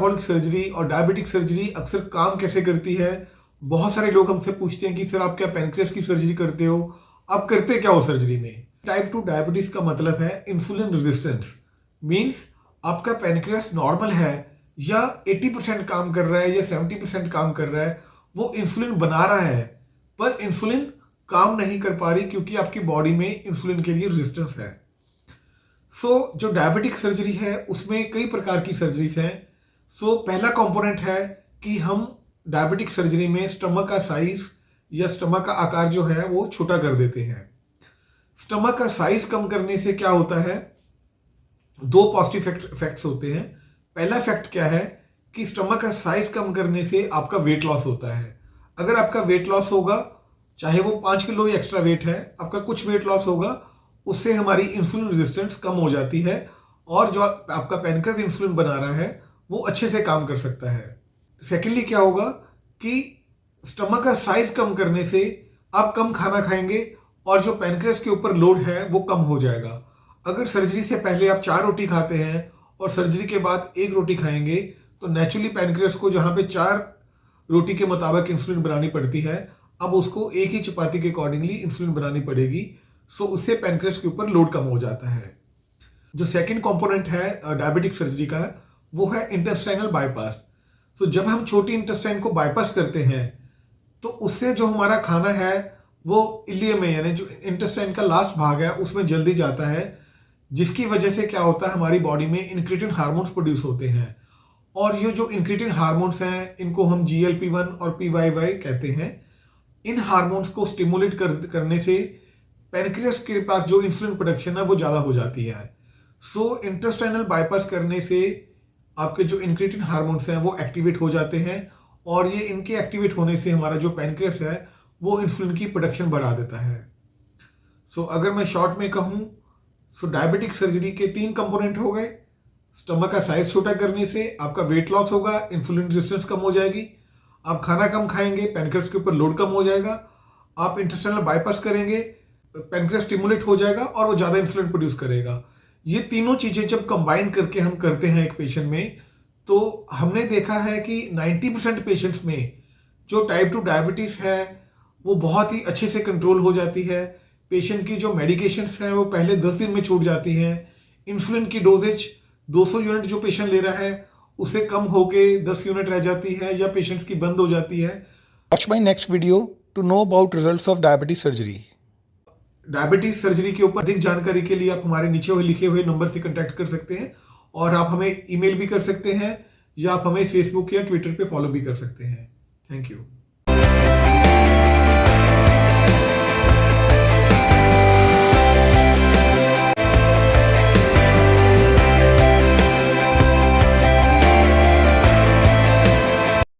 Metabolic surgery और diabetic surgery अक्सर काम कैसे करती है। बहुत सारे लोग हमसे पूछते हैं कि सर आप क्या पैनक्रियास की सर्जरी करते हो, आप करते क्या हो सर्जरी में। टाइप 2 डायबिटीज का मतलब है इंसुलिन रेजिस्टेंस। मींस आपका पैनक्रियास नॉर्मल है या 80% काम कर रहा है या 70% काम कर रहा है, वो इंसुलिन बना रहा है पर इंसुलिन काम नहीं कर पा रही क्योंकि आपकी बॉडी में इंसुलिन के लिए रेजिस्टेंस है। जो डायबिटिक सर्जरी है उसमें कई प्रकार की सर्जरीज हैं। पहला कंपोनेंट है कि हम डायबिटिक सर्जरी में स्टमक का साइज या स्टमक का आकार जो है वो छोटा कर देते हैं। स्टमक का साइज कम करने से क्या होता है, दो पॉजिटिव इफेक्ट्स होते हैं। पहला इफेक्ट क्या है कि स्टमक का साइज कम करने से आपका वेट लॉस होता है। अगर आपका वेट लॉस होगा, चाहे वो 5 किलो ही एक्स्ट्रा वेट है, आपका कुछ वेट लॉस होगा, उससे हमारी इंसुलिन रेजिस्टेंस कम हो जाती है और जो आपका पैनक्रियास इंसुलिन बना रहा है वो अच्छे से काम कर सकता है। सेकेंडली क्या होगा कि स्टमक का साइज कम करने से आप कम खाना खाएंगे और जो पैनक्रियास के ऊपर लोड है वो कम हो जाएगा। अगर सर्जरी से पहले आप 4 रोटी खाते हैं और सर्जरी के बाद 1 रोटी खाएंगे तो नेचुरली पैनक्रियास को जहां पे 4 रोटी के मुताबिक इंसुलिन बनानी पड़ती है, अब उसको एक ही चपाती के अकॉर्डिंगली इंसुलिन बनानी पड़ेगी। उससे पैनक्रियास के ऊपर लोड कम हो जाता है। जो सेकंड कंपोनेंट है डायबिटिक सर्जरी का, वो है इंटेस्टाइनल बाईपास। जब हम छोटी इंटेस्टाइन को बाईपास करते हैं तो उससे जो हमारा खाना है वो इलियम में, यानी जो इंटेस्टाइन का लास्ट भाग है उसमें जल्दी जाता है, जिसकी वजह से क्या होता है हमारी बॉडी में इंक्रीटिन हार्मोन्स प्रोड्यूस होते हैं। और ये जो इंक्रीटिन हार्मोन्स हैं इनको हम GLP-1 और PYY कहते हैं। इन हार्मोन्स को स्टिमुलेट करने से पैनक्रियास के पास जो इंसुलिन प्रोडक्शन है वो ज़्यादा हो जाती है। इंटेस्टाइनल बाईपास करने से आपके जो इंक्रीटिन हार्मोन्स हैं वो एक्टिवेट हो जाते हैं और ये इनके एक्टिवेट होने से हमारा जो पैनक्रियास है वो इंसुलिन की प्रोडक्शन बढ़ा देता है। अगर मैं शॉर्ट में कहूँ, डायबिटिक सर्जरी के 3 कंपोनेंट हो गए। स्टमक का साइज छोटा करने से आपका वेट लॉस होगा, इंसुलिन रेजिस्टेंस कम हो जाएगी, आप खाना कम खाएंगे, पैनक्रियास के ऊपर लोड कम हो जाएगा, आप इंटेस्टाइनल बाईपास करेंगे, पैनक्रियास स्टिमुलेट हो जाएगा और वो ज़्यादा इंसुलिन प्रोड्यूस करेगा। ये तीनों चीज़ें जब कंबाइन करके हम करते हैं एक पेशेंट में, तो हमने देखा है कि 90% पेशेंट्स में जो टाइप 2 डायबिटीज़ है वो बहुत ही अच्छे से कंट्रोल हो जाती है। पेशेंट की जो मेडिकेशंस हैं वो पहले 10 दिन में छूट जाती हैं। इंसुलिन की डोजेज 200 यूनिट जो पेशेंट ले रहा है उससे कम होके 10 यूनिट रह जाती है या पेशेंट्स की बंद हो जाती है। Watch my next video to know about results of diabetes surgery. Diabetes surgery के ऊपर अधिक जानकारी के लिए आप हमारे नीचे हुए लिखे हुए नंबर से कांटेक्ट कर सकते हैं और आप हमें ईमेल भी कर सकते हैं या आप हमें फेसबुक या ट्विटर पे फॉलो भी कर सकते हैं। Thank you.